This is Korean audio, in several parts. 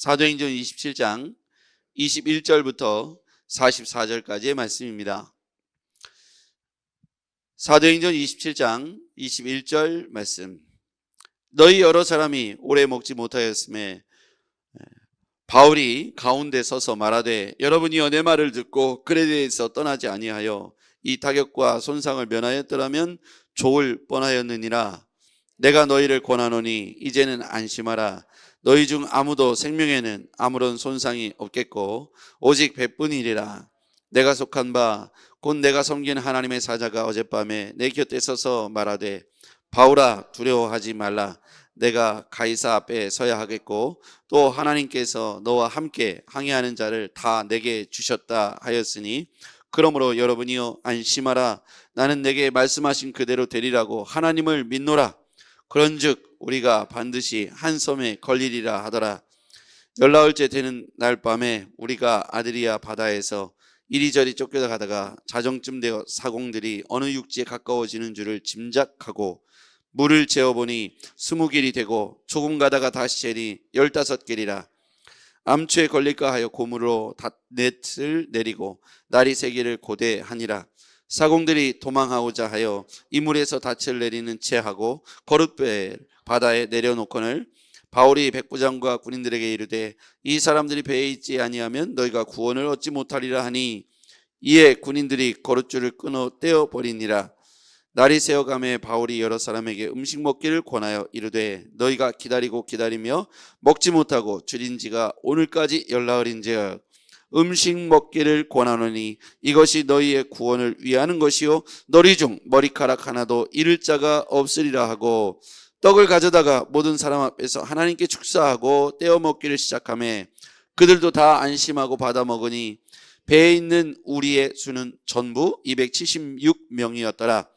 사도행전 27장 21절부터 44절까지의 말씀입니다. 사도행전 27장 21절 말씀. 너희 여러 사람이 오래 먹지 못하였음에 바울이 가운데 서서 말하되 여러분이여 내 말을 듣고 그에 대해서 떠나지 아니하여 이 타격과 손상을 면하였더라면 좋을 뻔하였느니라. 내가 너희를 권하노니 이제는 안심하라. 너희 중 아무도 생명에는 아무런 손상이 없겠고 오직 배뿐이리라. 내가 속한 바 곧 내가 섬기는 하나님의 사자가 어젯밤에 내 곁에 서서 말하되 바울아 두려워하지 말라. 내가 가이사 앞에 서야 하겠고 또 하나님께서 너와 함께 항해하는 자를 다 내게 주셨다 하였으니 그러므로 여러분이여 안심하라. 나는 내게 말씀하신 그대로 되리라고 하나님을 믿노라. 그런즉 우리가 반드시 한 섬에 걸리리라 하더라. 열나흘째 되는 날 밤에 우리가 아드리아 바다에서 이리저리 쫓겨가다가 자정쯤 되어 사공들이 어느 육지에 가까워지는 줄을 짐작하고 물을 재어보니 20길이 되고 조금 가다가 다시 재니 15길이라. 암초에 걸릴까 하여 고무로 넷을 내리고 날이 새기를 고대하니라. 사공들이 도망하고자 하여 이물에서 닻을 내리는 채 하고 거룻배 바다에 내려놓거늘 바울이 백부장과 군인들에게 이르되 이 사람들이 배에 있지 아니하면 너희가 구원을 얻지 못하리라 하니 이에 군인들이 거룻줄을 끊어 떼어버리니라. 날이 새어가매 바울이 여러 사람에게 음식 먹기를 권하여 이르되 너희가 기다리고 기다리며 먹지 못하고 줄인 지가 오늘까지 열나흘인즉 음식 먹기를 권하노니 이것이 너희의 구원을 위하는 것이요 너희 중 머리카락 하나도 잃을 자가 없으리라 하고 떡을 가져다가 모든 사람 앞에서 하나님께 축사하고 떼어 먹기를 시작하매 그들도 다 안심하고 받아 먹으니 배에 있는 우리의 수는 전부 276명이었더라.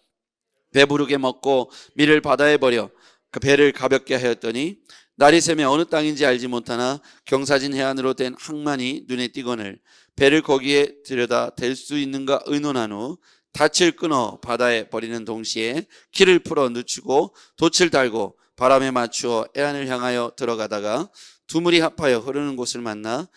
배부르게 먹고 밀을 바다에 버려 그 배를 가볍게 하였더니 날이 새며 어느 땅인지 알지 못하나 경사진 해안으로 된 항만이 눈에 띄거늘 배를 거기에 들여다 댈 수 있는가 의논한 후 닻을 끊어 바다에 버리는 동시에 키를 풀어 늦추고 돛을 달고 바람에 맞추어 해안을 향하여 들어가다가 두 물이 합하여 흐르는 곳을 만나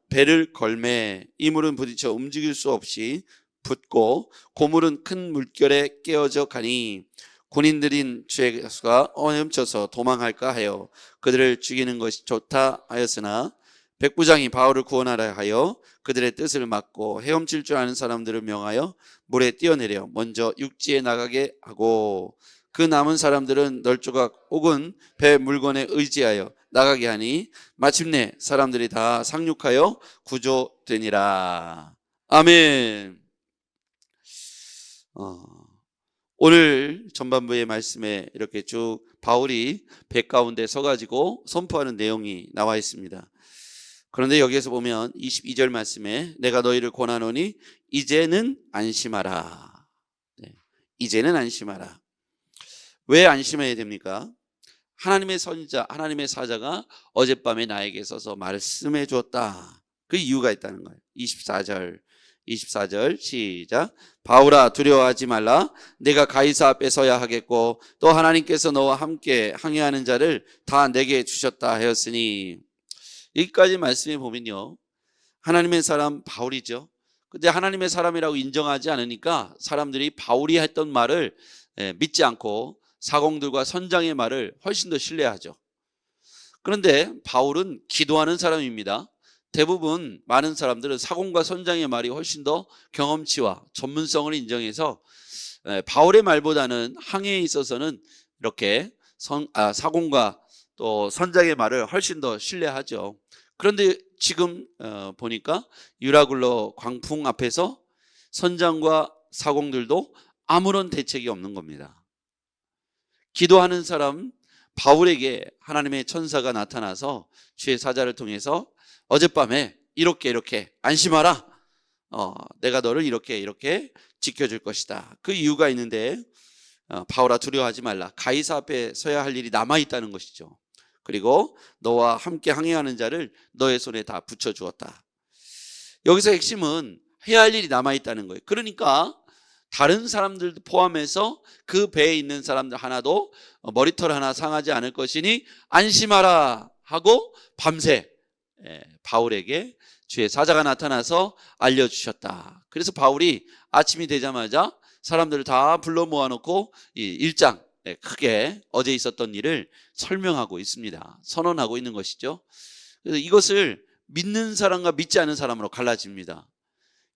배를 걸매 이물은 부딪혀 움직일 수 없이 붙고 고물은 큰 물결에 깨어져 가니 군인들인 죄수가 헤엄쳐서 도망할까 하여 그들을 죽이는 것이 좋다 하였으나 백부장이 바울을 구원하라 하여 그들의 뜻을 막고 헤엄칠 줄 아는 사람들을 명하여 물에 뛰어내려 먼저 육지에 나가게 하고 그 남은 사람들은 널조각 혹은 배 물건에 의지하여 나가게 하니 마침내 사람들이 다 상륙하여 구조되니라. 아멘. 오늘 전반부의 말씀에 이렇게 쭉 바울이 배 가운데 서가지고 선포하는 내용이 나와 있습니다. 그런데 여기에서 보면 22절 말씀에 내가 너희를 권하노니 이제는 안심하라. 이제는 안심하라. 왜 안심해야 됩니까? 하나님의 선지자, 하나님의 사자가 어젯밤에 나에게 서서 말씀해 주었다. 그 이유가 있다는 거예요. 24절 시작. 바울아 두려워하지 말라. 내가 가이사 앞에 서야 하겠고 또 하나님께서 너와 함께 항해하는 자를 다 내게 주셨다 하였으니. 여기까지 말씀해 보면요, 하나님의 사람 바울이죠. 근데 하나님의 사람이라고 인정하지 않으니까 사람들이 바울이 했던 말을 믿지 않고 사공들과 선장의 말을 훨씬 더 신뢰하죠. 그런데 바울은 기도하는 사람입니다. 대부분 많은 사람들은 사공과 선장의 말이 훨씬 더 경험치와 전문성을 인정해서 바울의 말보다는 항해에 있어서는 이렇게 사공과 또 선장의 말을 훨씬 더 신뢰하죠. 그런데 지금 보니까 유라굴로 광풍 앞에서 선장과 사공들도 아무런 대책이 없는 겁니다. 기도하는 사람 바울에게 하나님의 천사가 나타나서 주의 사자를 통해서 어젯밤에 이렇게 안심하라. 내가 너를 이렇게 지켜줄 것이다. 그 이유가 있는데 바울아 두려워하지 말라. 가이사 앞에 서야 할 일이 남아있다는 것이죠. 그리고 너와 함께 항해하는 자를 너의 손에 다 붙여주었다. 여기서 핵심은 해야 할 일이 남아있다는 거예요. 그러니까 다른 사람들도 포함해서 그 배에 있는 사람들 하나도 머리털 하나 상하지 않을 것이니 안심하라 하고 밤새 바울에게 주의 사자가 나타나서 알려주셨다. 그래서 바울이 아침이 되자마자 사람들을 다 불러 모아놓고 이 1장 크게 어제 있었던 일을 설명하고 있습니다. 선언하고 있는 것이죠. 그래서 이것을 믿는 사람과 믿지 않는 사람으로 갈라집니다.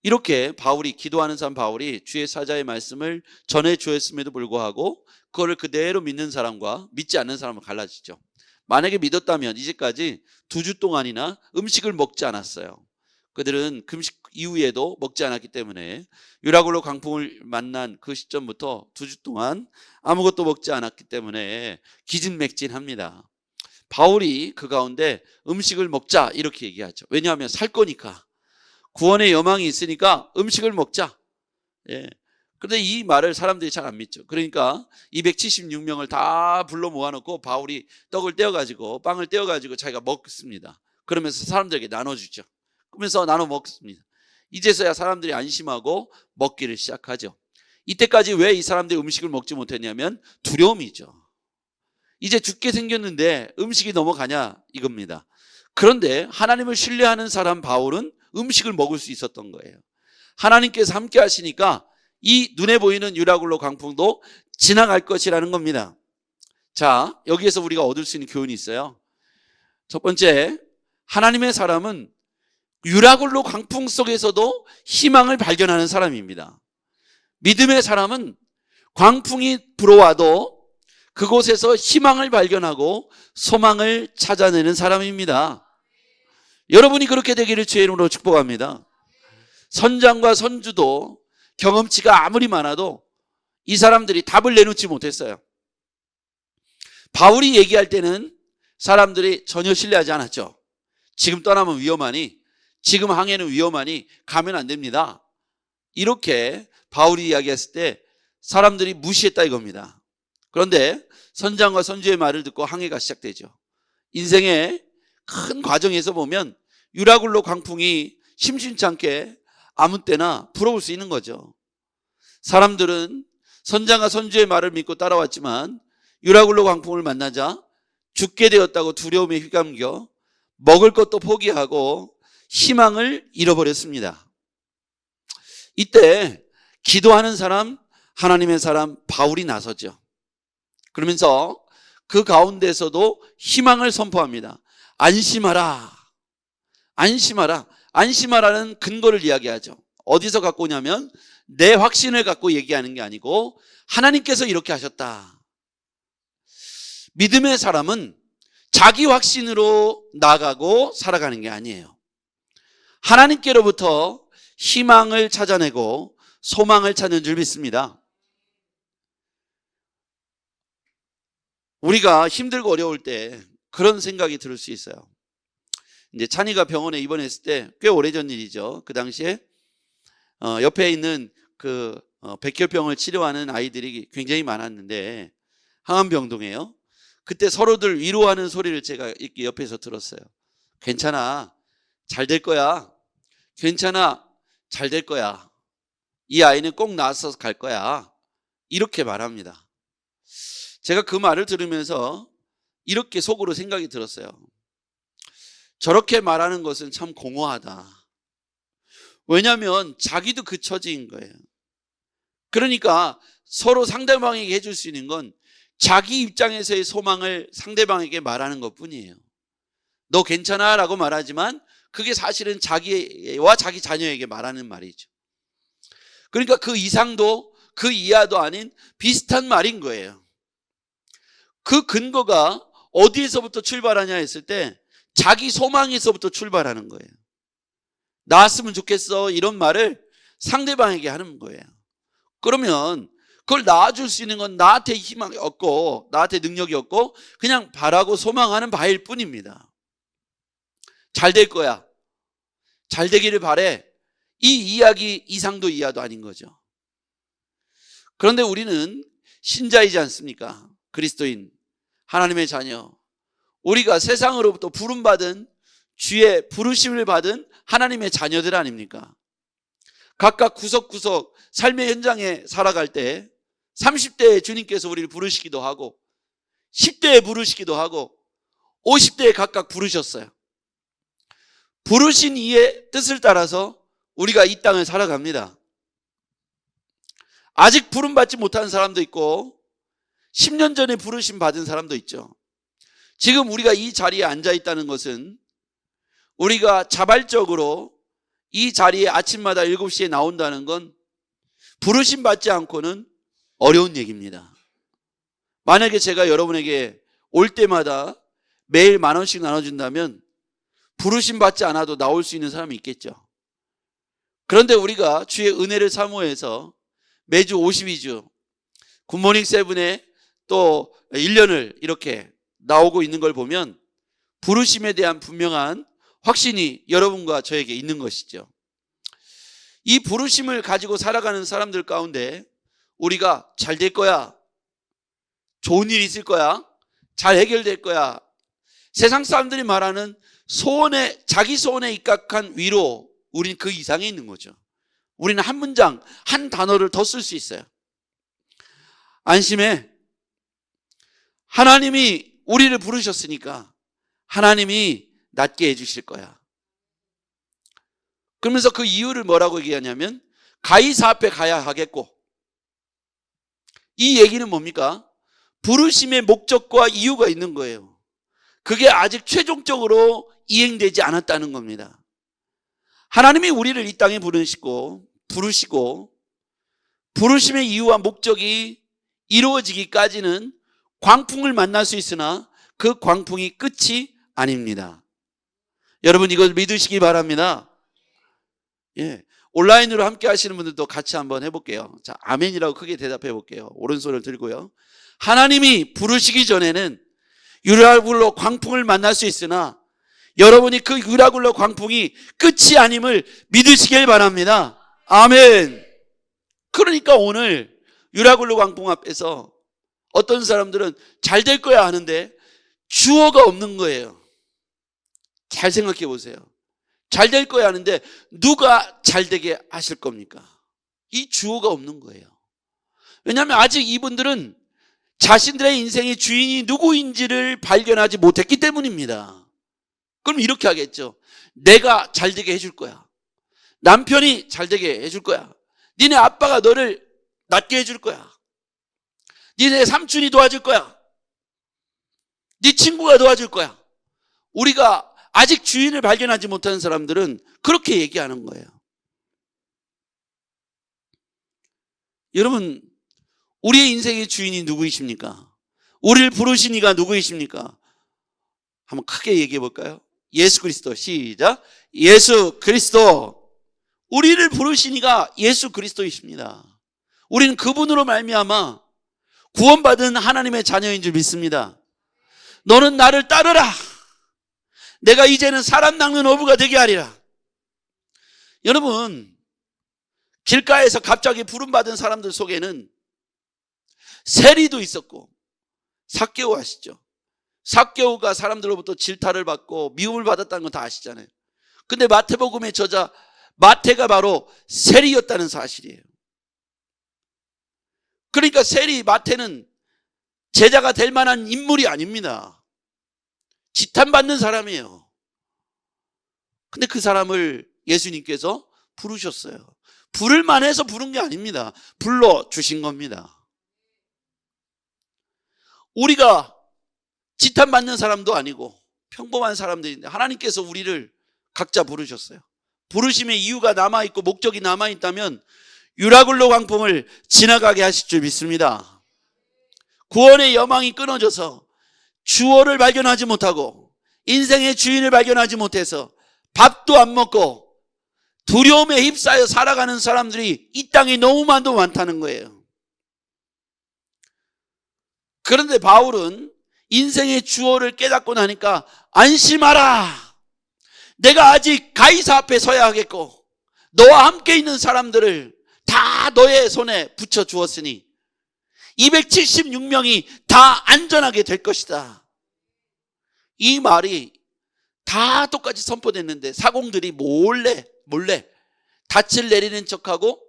이렇게 바울이 기도하는 사람 바울이 주의 사자의 말씀을 전해 주었음에도 불구하고 그거를 그대로 믿는 사람과 믿지 않는 사람으로 갈라지죠. 만약에 믿었다면 이제까지 2주 동안이나 음식을 먹지 않았어요. 그들은 금식 이후에도 먹지 않았기 때문에 유라굴로 광풍을 만난 그 시점부터 2주 동안 아무것도 먹지 않았기 때문에 기진맥진합니다. 바울이 그 가운데 음식을 먹자 이렇게 얘기하죠. 왜냐하면 살 거니까. 구원의 여망이 있으니까 음식을 먹자. 그런데 이 말을 사람들이 잘 안 믿죠. 그러니까 276명을 다 불러 모아놓고 바울이 떡을 떼어가지고 빵을 떼어가지고 자기가 먹습니다. 그러면서 사람들에게 나눠주죠. 그러면서 나눠 먹습니다. 이제서야 사람들이 안심하고 먹기를 시작하죠. 이때까지 왜 이 사람들이 음식을 먹지 못했냐면 두려움이죠. 이제 죽게 생겼는데 음식이 넘어가냐 이겁니다. 그런데 하나님을 신뢰하는 사람 바울은 음식을 먹을 수 있었던 거예요. 하나님께서 함께 하시니까 이 눈에 보이는 유라굴로 광풍도 지나갈 것이라는 겁니다. 자, 여기에서 우리가 얻을 수 있는 교훈이 있어요. 첫 번째, 하나님의 사람은 유라굴로 광풍 속에서도 희망을 발견하는 사람입니다. 믿음의 사람은 광풍이 불어와도 그곳에서 희망을 발견하고 소망을 찾아내는 사람입니다. 여러분이 그렇게 되기를 주의 이름으로 축복합니다. 선장과 선주도 경험치가 아무리 많아도 이 사람들이 답을 내놓지 못했어요. 바울이 얘기할 때는 사람들이 전혀 신뢰하지 않았죠. 지금 떠나면 위험하니, 지금 항해는 위험하니 가면 안 됩니다. 이렇게 바울이 이야기했을 때 사람들이 무시했다 이겁니다. 그런데 선장과 선주의 말을 듣고 항해가 시작되죠. 인생의 큰 과정에서 보면 유라굴로 광풍이 심심치 않게 아무 때나 불어올 수 있는 거죠. 사람들은 선장과 선주의 말을 믿고 따라왔지만 유라굴로 광풍을 만나자 죽게 되었다고 두려움에 휘감겨 먹을 것도 포기하고 희망을 잃어버렸습니다. 이때 기도하는 사람, 하나님의 사람 바울이 나서죠. 그러면서 그 가운데서도 희망을 선포합니다. 안심하라. 안심하라. 안심하라는 근거를 이야기하죠. 어디서 갖고 오냐면 내 확신을 갖고 얘기하는 게 아니고 하나님께서 이렇게 하셨다. 믿음의 사람은 자기 확신으로 나가고 살아가는 게 아니에요. 하나님께로부터 희망을 찾아내고 소망을 찾는 줄 믿습니다. 우리가 힘들고 어려울 때 그런 생각이 들 수 있어요. 이제 찬이가 병원에 입원했을 때 꽤 오래전 일이죠. 그 당시에 옆에 있는 그 백혈병을 치료하는 아이들이 굉장히 많았는데 항암병동이에요. 그때 서로들 위로하는 소리를 제가 이렇게 옆에서 들었어요. 괜찮아, 잘 될 거야. 괜찮아, 잘 될 거야. 이 아이는 꼭 나아서 갈 거야. 이렇게 말합니다. 제가 그 말을 들으면서 이렇게 속으로 생각이 들었어요. 저렇게 말하는 것은 참 공허하다. 왜냐하면 자기도 그 처지인 거예요. 그러니까 서로 상대방에게 해줄 수 있는 건 자기 입장에서의 소망을 상대방에게 말하는 것뿐이에요. 너 괜찮아 라고 말하지만 그게 사실은 자기와 자기 자녀에게 말하는 말이죠. 그러니까 그 이상도 그 이하도 아닌 비슷한 말인 거예요. 그 근거가 어디에서부터 출발하냐 했을 때 자기 소망에서부터 출발하는 거예요. 나았으면 좋겠어 이런 말을 상대방에게 하는 거예요. 그러면 그걸 낳아줄 수 있는 건 나한테 희망이 없고 나한테 능력이 없고 그냥 바라고 소망하는 바일 뿐입니다. 잘 될 거야. 잘 되기를 바래. 이 이야기 이상도 이하도 아닌 거죠. 그런데 우리는 신자이지 않습니까? 그리스도인, 하나님의 자녀. 우리가 세상으로부터 부름받은 주의 부르심을 받은 하나님의 자녀들 아닙니까? 각각 구석구석 삶의 현장에 살아갈 때 30대에 주님께서 우리를 부르시기도 하고 10대에 부르시기도 하고 50대에 각각 부르셨어요. 부르신 이의 뜻을 따라서 우리가 이 땅을 살아갑니다. 아직 부름받지 못한 사람도 있고 10년 전에 부르심 받은 사람도 있죠. 지금 우리가 이 자리에 앉아 있다는 것은 우리가 자발적으로 이 자리에 아침마다 7시에 나온다는 건 부르심 받지 않고는 어려운 얘기입니다. 만약에 제가 여러분에게 올 때마다 매일 10,000원씩 나눠준다면 부르심 받지 않아도 나올 수 있는 사람이 있겠죠. 그런데 우리가 주의 은혜를 사모해서 매주 52주 굿모닝 세븐에 또 1년을 이렇게 나오고 있는 걸 보면 부르심에 대한 분명한 확신이 여러분과 저에게 있는 것이죠. 이 부르심을 가지고 살아가는 사람들 가운데 우리가 잘 될 거야, 좋은 일이 있을 거야, 잘 해결될 거야, 세상 사람들이 말하는 소원에, 자기 소원에 입각한 위로, 우리는 그 이상에 있는 거죠. 우리는 한 문장, 한 단어를 더 쓸 수 있어요. 안심해. 하나님이 우리를 부르셨으니까 하나님이 낫게 해주실 거야. 그러면서 그 이유를 뭐라고 얘기하냐면 가이사 앞에 가야 하겠고, 이 얘기는 뭡니까? 부르심의 목적과 이유가 있는 거예요. 그게 아직 최종적으로 이행되지 않았다는 겁니다. 하나님이 우리를 이 땅에 부르시고 부르심의 이유와 목적이 이루어지기까지는 광풍을 만날 수 있으나 그 광풍이 끝이 아닙니다. 여러분 이걸 믿으시기 바랍니다. 예, 온라인으로 함께 하시는 분들도 같이 한번 해볼게요. 자, 아멘이라고 크게 대답해 볼게요. 오른손을 들고요. 하나님이 부르시기 전에는 유라굴로 광풍을 만날 수 있으나 여러분이 그 유라굴로 광풍이 끝이 아님을 믿으시길 바랍니다. 아멘. 그러니까 오늘 유라굴로 광풍 앞에서 어떤 사람들은 잘 될 거야 하는데 주어가 없는 거예요. 잘 생각해 보세요. 잘 될 거야 하는데 누가 잘 되게 하실 겁니까? 이 주어가 없는 거예요. 왜냐하면 아직 이분들은 자신들의 인생의 주인이 누구인지를 발견하지 못했기 때문입니다. 그럼 이렇게 하겠죠. 내가 잘 되게 해줄 거야. 남편이 잘 되게 해줄 거야. 니네 아빠가 너를 낫게 해줄 거야. 니네 삼촌이 도와줄 거야. 네 친구가 도와줄 거야. 우리가 아직 주인을 발견하지 못한 사람들은 그렇게 얘기하는 거예요. 여러분, 우리의 인생의 주인이 누구이십니까? 우리를 부르신 이가 누구이십니까? 한번 크게 얘기해 볼까요? 예수 그리스도. 시작. 예수 그리스도. 우리를 부르신 이가 예수 그리스도이십니다. 우리는 그분으로 말미암아 구원받은 하나님의 자녀인 줄 믿습니다. 너는 나를 따르라. 내가 이제는 사람 낚는 어부가 되게 하리라. 여러분, 길가에서 갑자기 부름받은 사람들 속에는 세리도 있었고, 삭개오 아시죠? 삭개오가 사람들로부터 질타를 받고 미움을 받았다는 건 다 아시잖아요. 근데 마태복음의 저자 마태가 바로 세리였다는 사실이에요. 그러니까 세리 마태는 제자가 될 만한 인물이 아닙니다. 지탄받는 사람이에요. 근데 그 사람을 예수님께서 부르셨어요. 부를 만해서 부른 게 아닙니다. 불러주신 겁니다. 우리가 지탄받는 사람도 아니고 평범한 사람들인데 하나님께서 우리를 각자 부르셨어요. 부르심의 이유가 남아있고 목적이 남아있다면 유라굴로 광풍을 지나가게 하실 줄 믿습니다. 구원의 여망이 끊어져서 주어를 발견하지 못하고 인생의 주인을 발견하지 못해서 밥도 안 먹고 두려움에 휩싸여 살아가는 사람들이 이 땅에 너무 많다는 거예요. 그런데 바울은 인생의 주어를 깨닫고 나니까 안심하라. 내가 아직 가이사 앞에 서야 하겠고 너와 함께 있는 사람들을 다 너의 손에 붙여 주었으니 276명이 다 안전하게 될 것이다. 이 말이 다 똑같이 선포됐는데 사공들이 몰래 닻을 내리는 척하고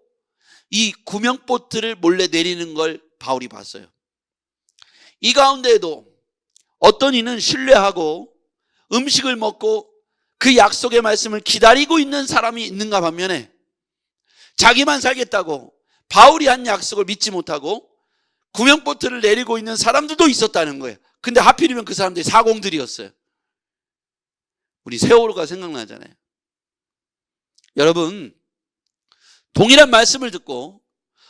이 구명보트를 몰래 내리는 걸 바울이 봤어요. 이 가운데에도 어떤 이는 신뢰하고 음식을 먹고 그 약속의 말씀을 기다리고 있는 사람이 있는가 반면에 자기만 살겠다고 바울이 한 약속을 믿지 못하고 구명보트를 내리고 있는 사람들도 있었다는 거예요. 근데 하필이면 그 사람들이 사공들이었어요. 우리 세월호가 생각나잖아요. 여러분, 동일한 말씀을 듣고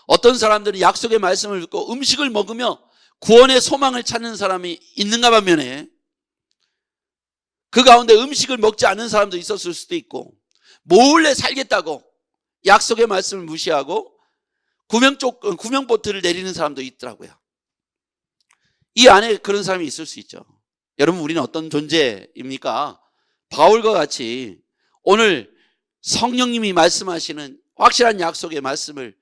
어떤 사람들은 약속의 말씀을 듣고 음식을 먹으며 구원의 소망을 찾는 사람이 있는가 반면에 그 가운데 음식을 먹지 않는 사람도 있었을 수도 있고 몰래 살겠다고 약속의 말씀을 무시하고 구명보트를 내리는 사람도 있더라고요. 이 안에 그런 사람이 있을 수 있죠. 여러분, 우리는 어떤 존재입니까? 바울과 같이 오늘 성령님이 말씀하시는 확실한 약속의 말씀을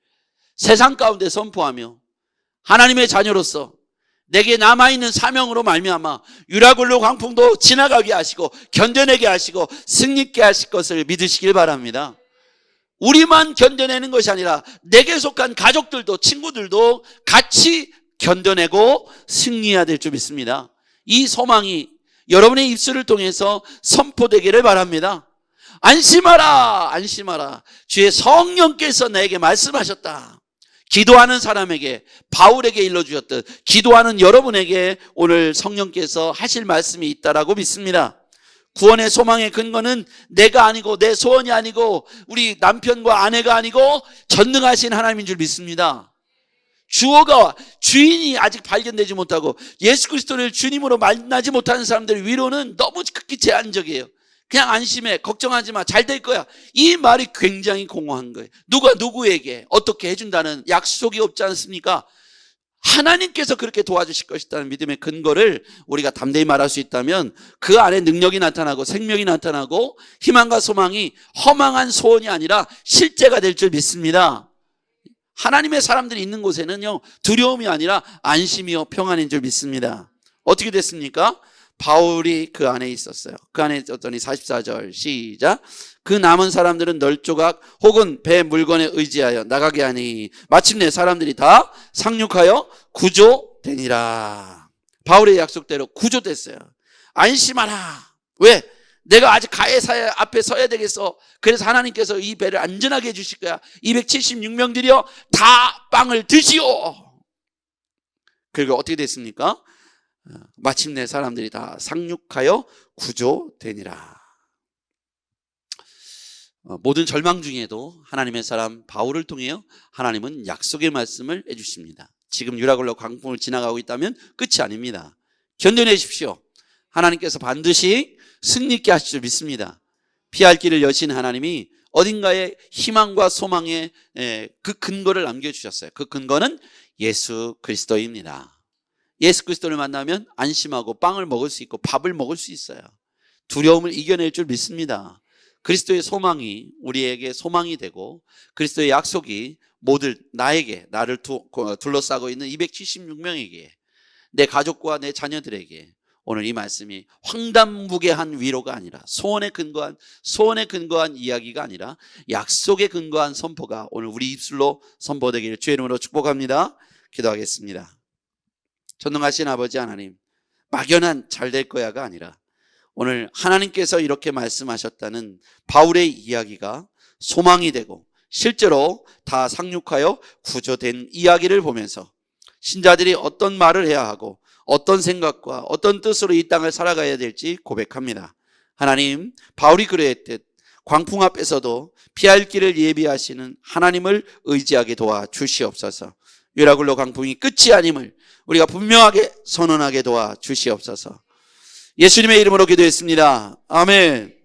세상 가운데 선포하며 하나님의 자녀로서 내게 남아있는 사명으로 말미암아 유라굴로 광풍도 지나가게 하시고 견뎌내게 하시고 승리케 하실 것을 믿으시길 바랍니다. 우리만 견뎌내는 것이 아니라 내게 속한 가족들도 친구들도 같이 견뎌내고 승리해야 될 줄 믿습니다. 이 소망이 여러분의 입술을 통해서 선포되기를 바랍니다. 안심하라, 안심하라. 주의 성령께서 내게 말씀하셨다. 기도하는 사람에게, 바울에게 일러주셨듯 기도하는 여러분에게 오늘 성령께서 하실 말씀이 있다라고 믿습니다. 구원의 소망의 근거는 내가 아니고 내 소원이 아니고 우리 남편과 아내가 아니고 전능하신 하나님인 줄 믿습니다. 주어가 주인이 아직 발견되지 못하고 예수 그리스도를 주님으로 만나지 못하는 사람들의 위로는 너무 극히 제한적이에요. 그냥 안심해, 걱정하지 마, 잘 될 거야. 이 말이 굉장히 공허한 거예요. 누가 누구에게 어떻게 해준다는 약속이 없지 않습니까? 하나님께서 그렇게 도와주실 것이라는 믿음의 근거를 우리가 담대히 말할 수 있다면 그 안에 능력이 나타나고 생명이 나타나고 희망과 소망이 허망한 소원이 아니라 실제가 될 줄 믿습니다. 하나님의 사람들이 있는 곳에는요, 두려움이 아니라 안심이요 평안인 줄 믿습니다. 어떻게 됐습니까? 바울이 그 안에 있었어요. 그 안에 있었더니 44절 시작. 그 남은 사람들은 널조각 혹은 배 물건에 의지하여 나가게 하니 마침내 사람들이 다 상륙하여 구조되니라. 바울의 약속대로 구조됐어요. 안심하라. 왜? 내가 아직 가해사의 앞에 서야 되겠어. 그래서 하나님께서 이 배를 안전하게 해주실 거야. 276명들이여 다 빵을 드시오. 그리고 어떻게 됐습니까? 마침내 사람들이 다 상륙하여 구조되니라. 모든 절망 중에도 하나님의 사람 바울을 통해요 하나님은 약속의 말씀을 해주십니다. 지금 유라굴로 광풍을 지나가고 있다면 끝이 아닙니다. 견뎌내십시오. 하나님께서 반드시 승리 있게 하실 줄 믿습니다. 피할 길을 여신 하나님이 어딘가에 희망과 소망의 그 근거를 남겨주셨어요. 그 근거는 예수 그리스도입니다. 예수 그리스도를 만나면 안심하고 빵을 먹을 수 있고 밥을 먹을 수 있어요. 두려움을 이겨낼 줄 믿습니다. 그리스도의 소망이 우리에게 소망이 되고 그리스도의 약속이 모두 나를 둘러싸고 있는 276명에게 내 가족과 내 자녀들에게 오늘 이 말씀이 황당무계한 위로가 아니라 소원에 근거한 이야기가 아니라 약속에 근거한 선포가 오늘 우리 입술로 선포되기를 주의 이름으로 축복합니다. 기도하겠습니다. 전능하신 아버지 하나님, 막연한 잘 될 거야가 아니라 오늘 하나님께서 이렇게 말씀하셨다는 바울의 이야기가 소망이 되고 실제로 다 상륙하여 구조된 이야기를 보면서 신자들이 어떤 말을 해야 하고 어떤 생각과 어떤 뜻으로 이 땅을 살아가야 될지 고백합니다. 하나님, 바울이 그러했듯 광풍 앞에서도 피할 길을 예비하시는 하나님을 의지하게 도와주시옵소서. 유라굴로 광풍이 끝이 아님을 우리가 분명하게 선언하게 도와주시옵소서. 예수님의 이름으로 기도했습니다. 아멘.